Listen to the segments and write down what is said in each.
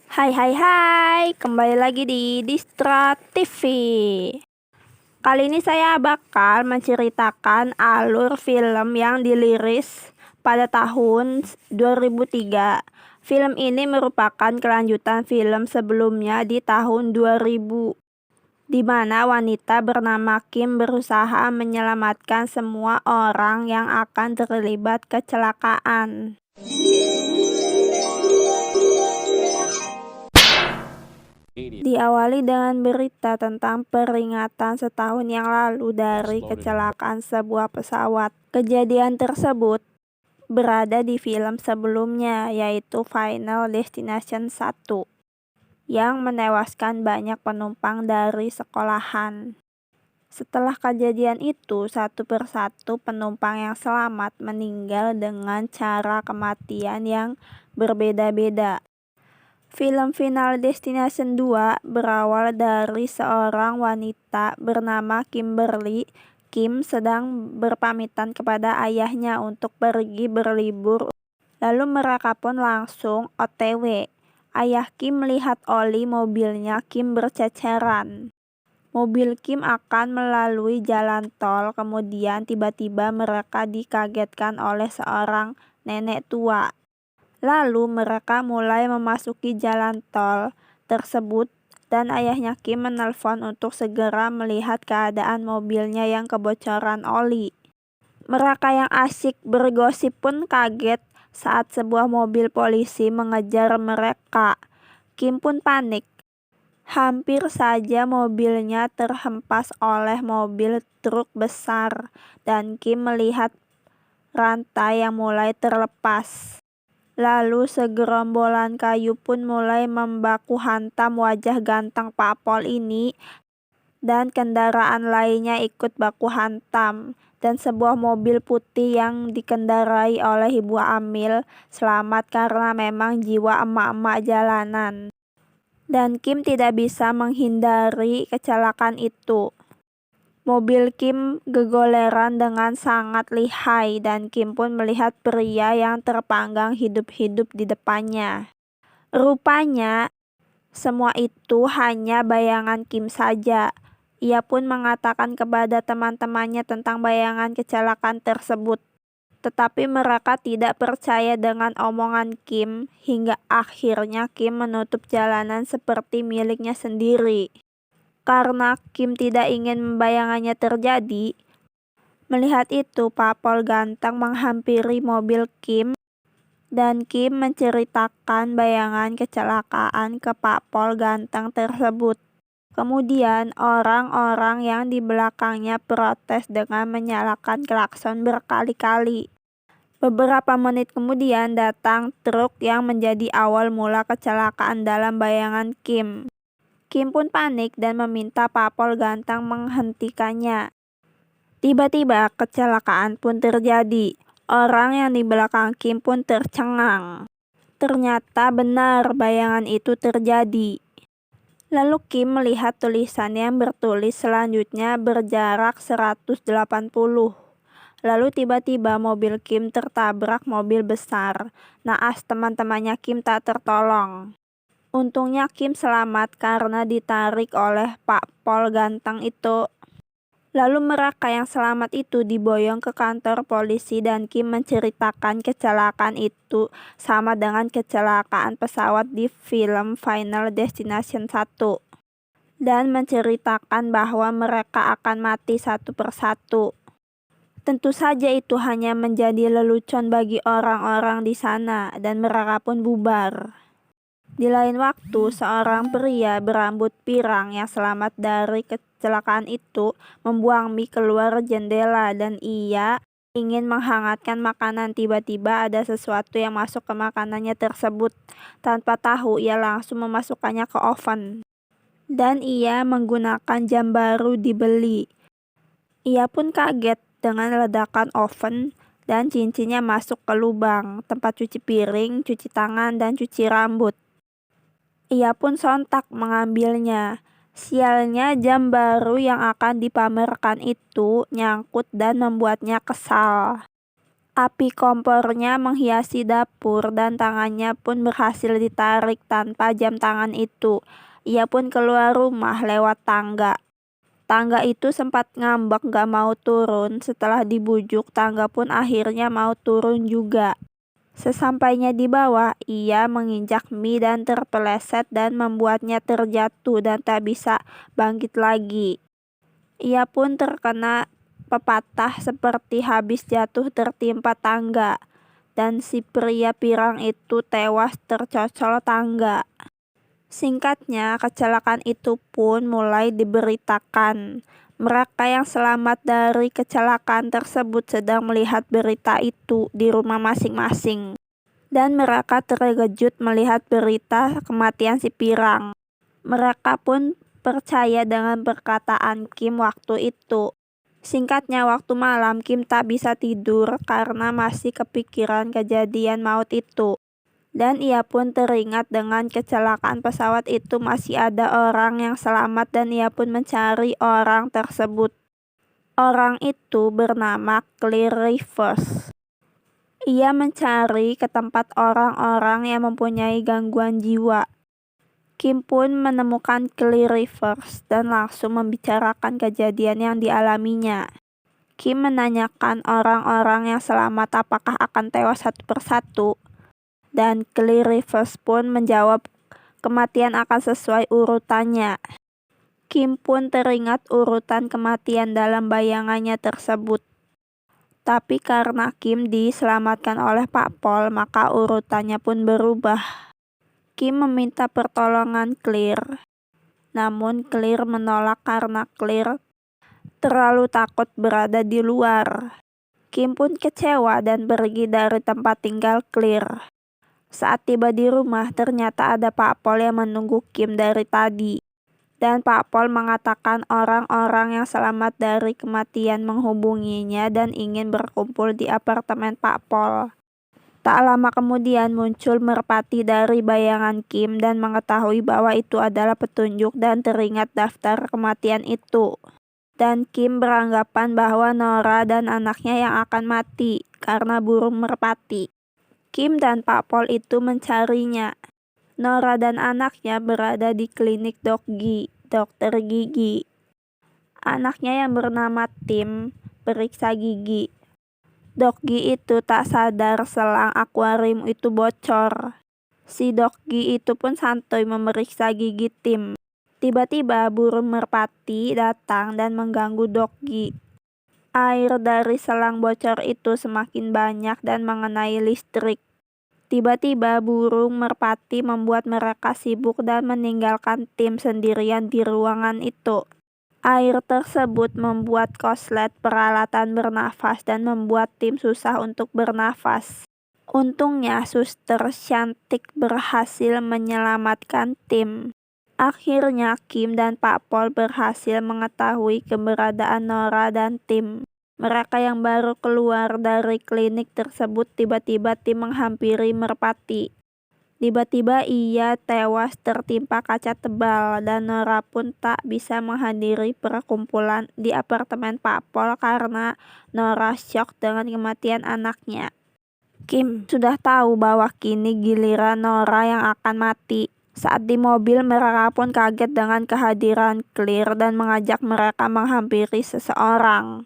Hai hai hai, kembali lagi di Distra TV. Kali ini saya bakal menceritakan alur film yang dirilis pada tahun 2003. Film ini merupakan kelanjutan film sebelumnya di tahun 2000, di mana wanita bernama Kim berusaha menyelamatkan semua orang yang akan terlibat kecelakaan. Diawali dengan berita tentang peringatan setahun yang lalu dari kecelakaan sebuah pesawat. Kejadian tersebut berada di film sebelumnya, yaitu Final Destination 1, yang menewaskan banyak penumpang dari sekolahan. Setelah kejadian itu, satu persatu penumpang yang selamat meninggal dengan cara kematian yang berbeda-beda. Film Final Destination 2 berawal dari seorang wanita bernama Kimberly. Kim sedang berpamitan kepada ayahnya untuk pergi berlibur, lalu mereka pun langsung OTW. Ayah Kim melihat oli mobilnya Kim berceceran. Mobil Kim akan melalui jalan tol, kemudian tiba-tiba mereka dikagetkan oleh seorang nenek tua. Lalu mereka mulai memasuki jalan tol tersebut dan ayahnya Kim menelpon untuk segera melihat keadaan mobilnya yang kebocoran oli. Mereka yang asyik bergosip pun kaget saat sebuah mobil polisi mengejar mereka. Kim pun panik. Hampir saja mobilnya terhempas oleh mobil truk besar dan Kim melihat rantai yang mulai terlepas. Lalu segerombolan kayu pun mulai membaku hantam wajah ganteng Pak Pol ini, dan kendaraan lainnya ikut baku hantam. Dan sebuah mobil putih yang dikendarai oleh ibu hamil selamat karena memang jiwa emak-emak jalanan. Dan Kim tidak bisa menghindari kecelakaan itu. Mobil Kim gegoleran dengan sangat lihai dan Kim pun melihat pria yang terpanggang hidup-hidup di depannya. Rupanya, semua itu hanya bayangan Kim saja. Ia pun mengatakan kepada teman-temannya tentang bayangan kecelakaan tersebut. Tetapi mereka tidak percaya dengan omongan Kim hingga akhirnya Kim menutup jalanan seperti miliknya sendiri. Karena Kim tidak ingin bayangannya terjadi, melihat itu Pak Pol ganteng menghampiri mobil Kim dan Kim menceritakan bayangan kecelakaan ke Pak Pol ganteng tersebut. Kemudian orang-orang yang di belakangnya protes dengan menyalakan klakson berkali-kali. Beberapa menit kemudian datang truk yang menjadi awal mula kecelakaan dalam bayangan Kim. Kim pun panik dan meminta Pak Pol ganteng menghentikannya. Tiba-tiba kecelakaan pun terjadi. Orang yang di belakang Kim pun tercengang. Ternyata benar bayangan itu terjadi. Lalu Kim melihat tulisan yang bertulis selanjutnya berjarak 180. Lalu tiba-tiba mobil Kim tertabrak mobil besar. Naas teman-temannya Kim tak tertolong. Untungnya Kim selamat karena ditarik oleh Pak Pol ganteng itu. Lalu mereka yang selamat itu diboyong ke kantor polisi dan Kim menceritakan kecelakaan itu sama dengan kecelakaan pesawat di film Final Destination 1. Dan menceritakan bahwa mereka akan mati satu persatu. Tentu saja itu hanya menjadi lelucon bagi orang-orang di sana dan mereka pun bubar. Di lain waktu, seorang pria berambut pirang yang selamat dari kecelakaan itu membuang mie keluar jendela dan ia ingin menghangatkan makanan. Tiba-tiba ada sesuatu yang masuk ke makanannya tersebut. Tanpa tahu, ia langsung memasukkannya ke oven. Dan ia menggunakan jam baru dibeli. Ia pun kaget dengan ledakan oven dan cincinnya masuk ke lubang tempat cuci piring, cuci tangan, dan cuci rambut. Ia pun sontak mengambilnya. Sialnya jam baru yang akan dipamerkan itu nyangkut dan membuatnya kesal. Api kompornya menghiasi dapur dan tangannya pun berhasil ditarik tanpa jam tangan itu. Ia pun keluar rumah lewat tangga. Tangga itu sempat ngambek gak mau turun. Setelah dibujuk, tangga pun akhirnya mau turun juga. Sesampainya di bawah, ia menginjak mie dan terpeleset dan membuatnya terjatuh dan tak bisa bangkit lagi. Ia pun terkena pepatah seperti habis jatuh tertimpa tangga, dan si pria pirang itu tewas tercocol tangga. Singkatnya, kecelakaan itu pun mulai diberitakan. Mereka yang selamat dari kecelakaan tersebut sedang melihat berita itu di rumah masing-masing. Dan mereka terkejut melihat berita kematian si pirang. Mereka pun percaya dengan perkataan Kim waktu itu. Singkatnya, waktu malam Kim tak bisa tidur karena masih kepikiran kejadian maut itu. Dan ia pun teringat dengan kecelakaan pesawat itu masih ada orang yang selamat dan ia pun mencari orang tersebut. Orang itu bernama Clear Rivers. Ia mencari ke tempat orang-orang yang mempunyai gangguan jiwa. Kim pun menemukan Clear Rivers dan langsung membicarakan kejadian yang dialaminya. Kim menanyakan orang-orang yang selamat apakah akan tewas satu persatu. Dan Clear Rivers pun menjawab kematian akan sesuai urutannya. Kim pun teringat urutan kematian dalam bayangannya tersebut. Tapi karena Kim diselamatkan oleh Pak Pol, maka urutannya pun berubah. Kim meminta pertolongan Clear. Namun Clear menolak karena Clear terlalu takut berada di luar. Kim pun kecewa dan pergi dari tempat tinggal Clear. Saat tiba di rumah, ternyata ada Pak Pol yang menunggu Kim dari tadi. Dan Pak Pol mengatakan orang-orang yang selamat dari kematian menghubunginya dan ingin berkumpul di apartemen Pak Pol. Tak lama kemudian muncul merpati dari bayangan Kim dan mengetahui bahwa itu adalah petunjuk dan teringat daftar kematian itu. Dan Kim beranggapan bahwa Nora dan anaknya yang akan mati karena burung merpati. Kim dan Pak Pol itu mencarinya. Nora dan anaknya berada di klinik dokter gigi. Anaknya yang bernama Tim periksa gigi. Doggy itu tak sadar selang akuarium itu bocor. Si Doggy itu pun santuy memeriksa gigi Tim. Tiba-tiba burung merpati datang dan mengganggu Doggy. Air dari selang bocor itu semakin banyak dan mengenai listrik. Tiba-tiba burung merpati membuat mereka sibuk dan meninggalkan Tim sendirian di ruangan itu. Air tersebut membuat konslet peralatan bernafas dan membuat Tim susah untuk bernafas. Untungnya suster cantik berhasil menyelamatkan Tim. Akhirnya Kim dan Pak Pol berhasil mengetahui keberadaan Nora dan Tim. Mereka yang baru keluar dari klinik tersebut tiba-tiba Tim menghampiri merpati. Tiba-tiba ia tewas tertimpa kaca tebal dan Nora pun tak bisa menghadiri perkumpulan di apartemen Pak Pol karena Nora syok dengan kematian anaknya. Kim sudah tahu bahwa kini giliran Nora yang akan mati. Saat di mobil, mereka pun kaget dengan kehadiran Clear dan mengajak mereka menghampiri seseorang.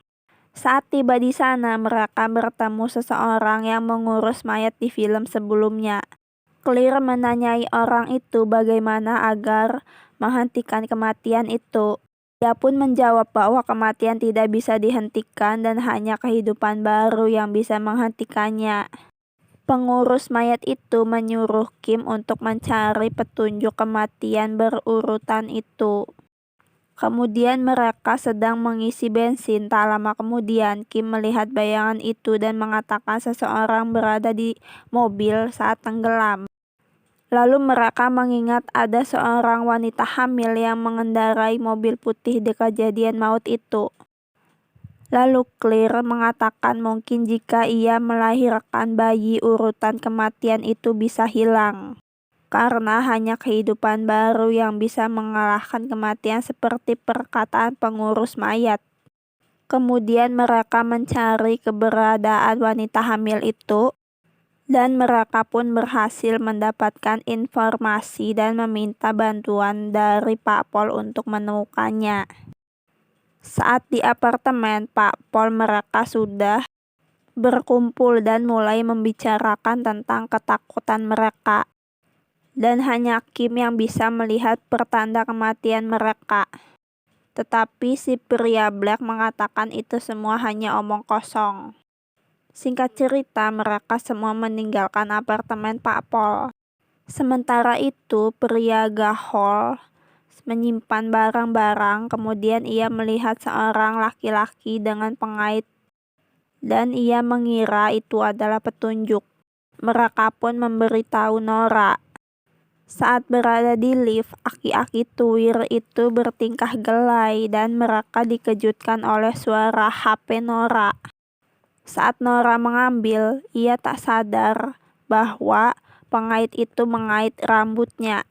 Saat tiba di sana, mereka bertemu seseorang yang mengurus mayat di film sebelumnya. Clear menanyai orang itu bagaimana agar menghentikan kematian itu. Dia pun menjawab bahwa kematian tidak bisa dihentikan dan hanya kehidupan baru yang bisa menghentikannya. Pengurus mayat itu menyuruh Kim untuk mencari petunjuk kematian berurutan itu. Kemudian mereka sedang mengisi bensin. Tak lama kemudian Kim melihat bayangan itu dan mengatakan seseorang berada di mobil saat tenggelam. Lalu mereka mengingat ada seorang wanita hamil yang mengendarai mobil putih di kejadian maut itu. Lalu Clear mengatakan mungkin jika ia melahirkan bayi urutan kematian itu bisa hilang. Karena hanya kehidupan baru yang bisa mengalahkan kematian seperti perkataan pengurus mayat. Kemudian mereka mencari keberadaan wanita hamil itu, dan mereka pun berhasil mendapatkan informasi dan meminta bantuan dari Pak Pol untuk menemukannya. Saat di apartemen Pak Pol, mereka sudah berkumpul dan mulai membicarakan tentang ketakutan mereka. Dan hanya Kim yang bisa melihat pertanda kematian mereka. Tetapi si pria Black mengatakan itu semua hanya omong kosong. Singkat cerita, mereka semua meninggalkan apartemen Pak Pol. Sementara itu, pria Gahol menyimpan barang-barang, kemudian ia melihat seorang laki-laki dengan pengait dan ia mengira itu adalah petunjuk. Mereka pun memberitahu Nora. Saat berada di lift, aki-aki tuir itu bertingkah gelai dan mereka dikejutkan oleh suara HP Nora. Saat Nora mengambil, ia tak sadar bahwa pengait itu mengait rambutnya.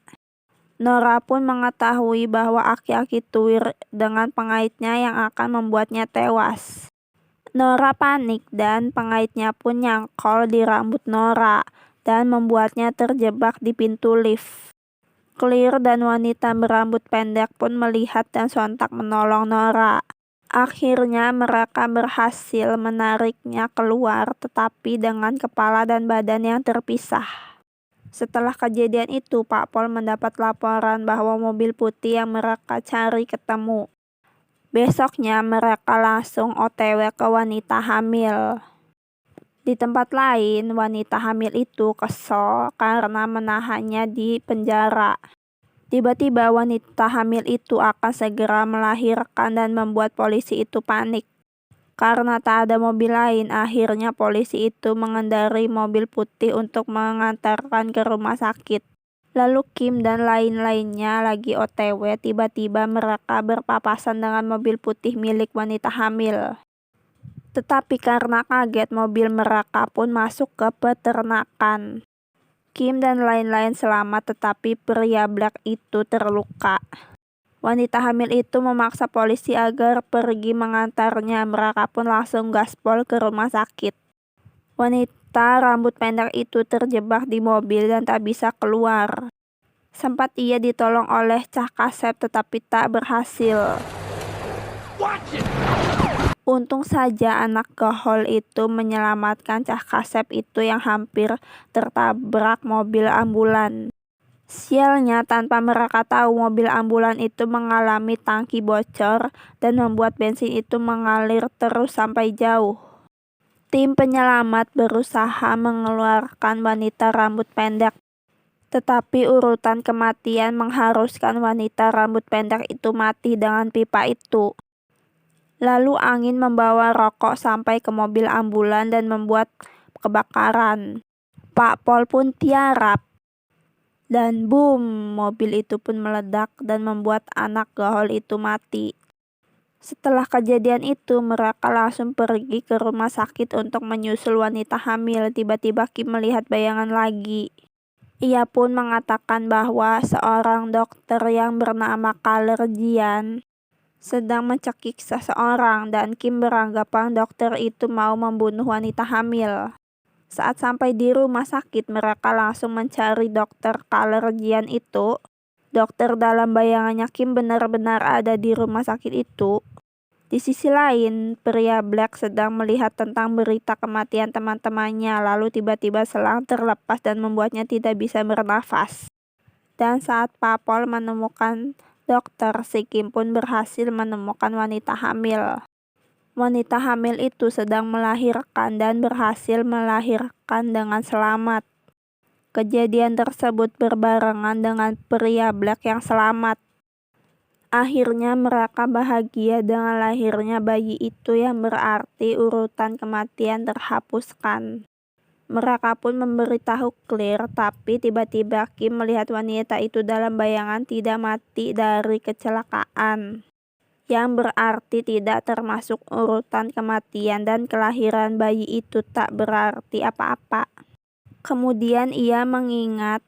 Nora pun mengetahui bahwa aki-aki tuir dengan pengaitnya yang akan membuatnya tewas. Nora panik dan pengaitnya pun nyangkol di rambut Nora dan membuatnya terjebak di pintu lift. Clear dan wanita berambut pendek pun melihat dan sontak menolong Nora. Akhirnya mereka berhasil menariknya keluar, tetapi dengan kepala dan badan yang terpisah. Setelah kejadian itu, Pak Pol mendapat laporan bahwa mobil putih yang mereka cari ketemu. Besoknya mereka langsung OTW ke wanita hamil. Di tempat lain, wanita hamil itu kesal karena menahannya di penjara. Tiba-tiba wanita hamil itu akan segera melahirkan dan membuat polisi itu panik. Karena tak ada mobil lain, akhirnya polisi itu mengendarai mobil putih untuk mengantarkan ke rumah sakit. Lalu Kim dan lain-lainnya lagi OTW, tiba-tiba mereka berpapasan dengan mobil putih milik wanita hamil. Tetapi karena kaget, mobil mereka pun masuk ke peternakan. Kim dan lain-lain selamat, tetapi pria Black itu terluka. Wanita hamil itu memaksa polisi agar pergi mengantarnya. Mereka pun langsung gaspol ke rumah sakit. Wanita rambut pendek itu terjebak di mobil dan tak bisa keluar. Sempat ia ditolong oleh Cah Kasep tetapi tak berhasil. Untung saja anak Gahol itu menyelamatkan Cah Kasep itu yang hampir tertabrak mobil ambulan. Sialnya, tanpa mereka tahu mobil ambulan itu mengalami tangki bocor dan membuat bensin itu mengalir terus sampai jauh. Tim penyelamat berusaha mengeluarkan wanita rambut pendek, tetapi urutan kematian mengharuskan wanita rambut pendek itu mati dengan pipa itu. Lalu angin membawa rokok sampai ke mobil ambulan dan membuat kebakaran. Pak Pol pun tiarap. Dan boom, mobil itu pun meledak dan membuat anak Gahol itu mati. Setelah kejadian itu, mereka langsung pergi ke rumah sakit untuk menyusul wanita hamil. Tiba-tiba Kim melihat bayangan lagi. Ia pun mengatakan bahwa seorang dokter yang bernama Kaler Jian sedang mencekik seseorang dan Kim beranggapan dokter itu mau membunuh wanita hamil. Saat sampai di rumah sakit, mereka langsung mencari dokter Kaler Jian itu. Dokter dalam bayangannya Kim benar-benar ada di rumah sakit itu. Di sisi lain, pria Black sedang melihat tentang berita kematian teman-temannya, lalu tiba-tiba selang terlepas dan membuatnya tidak bisa bernafas. Dan saat Pak Pol menemukan dokter, si Kim pun berhasil menemukan wanita hamil. Wanita hamil itu sedang melahirkan dan berhasil melahirkan dengan selamat. Kejadian tersebut berbarengan dengan pria Black yang selamat. Akhirnya mereka bahagia dengan lahirnya bayi itu yang berarti urutan kematian terhapuskan. Mereka pun memberitahu Clear, tapi tiba-tiba Kim melihat wanita itu dalam bayangan tidak mati dari kecelakaan, yang berarti tidak termasuk urutan kematian dan kelahiran bayi itu tak berarti apa-apa. Kemudian ia mengingat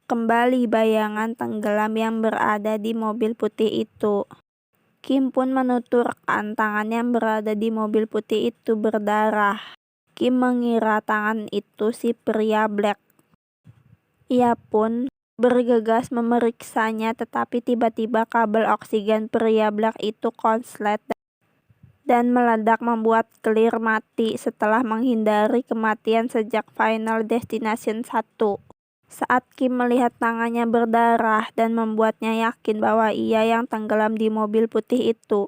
kembali bayangan tenggelam yang berada di mobil putih itu. Kim pun menuturkan tangan yang berada di mobil putih itu berdarah. Kim mengira tangan itu si pria Black. Ia pun bergegas memeriksanya, tetapi tiba-tiba kabel oksigen pria Black itu konslet dan meledak membuat Clear mati setelah menghindari kematian sejak Final Destination 1. Saat Kim melihat tangannya berdarah dan membuatnya yakin bahwa ia yang tenggelam di mobil putih itu,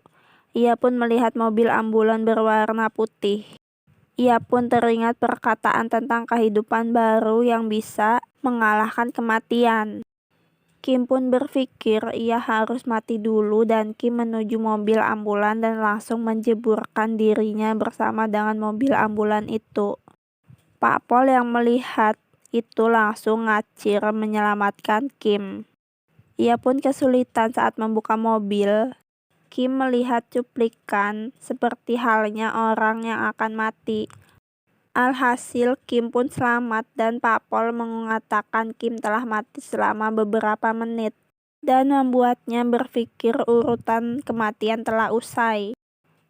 ia pun melihat mobil ambulan berwarna putih. Ia pun teringat perkataan tentang kehidupan baru yang bisa mengalahkan kematian. Kim pun berpikir ia harus mati dulu dan Kim menuju mobil ambulan dan langsung menjeburkan dirinya bersama dengan mobil ambulan itu. Pak Pol yang melihat itu langsung ngacir menyelamatkan Kim. Ia pun kesulitan saat membuka mobil. Kim melihat cuplikan seperti halnya orang yang akan mati. Alhasil Kim pun selamat dan Pak Pol mengatakan Kim telah mati selama beberapa menit dan membuatnya berpikir urutan kematian telah usai.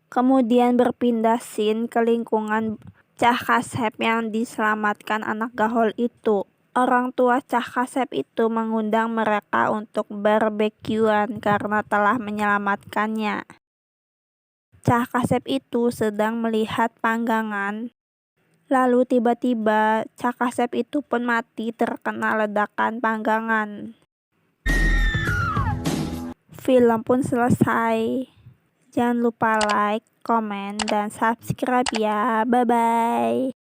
Kemudian berpindah scene ke lingkungan Cha Kasep yang diselamatkan anak Gahol itu. Orang tua Cha Kasep itu mengundang mereka untuk barbekyuan karena telah menyelamatkannya. Cha Kasep itu sedang melihat panggangan. Lalu tiba-tiba Cha Kasep itu pun mati terkena ledakan panggangan. Film pun selesai. Jangan lupa like, komen, dan subscribe ya. Bye-bye.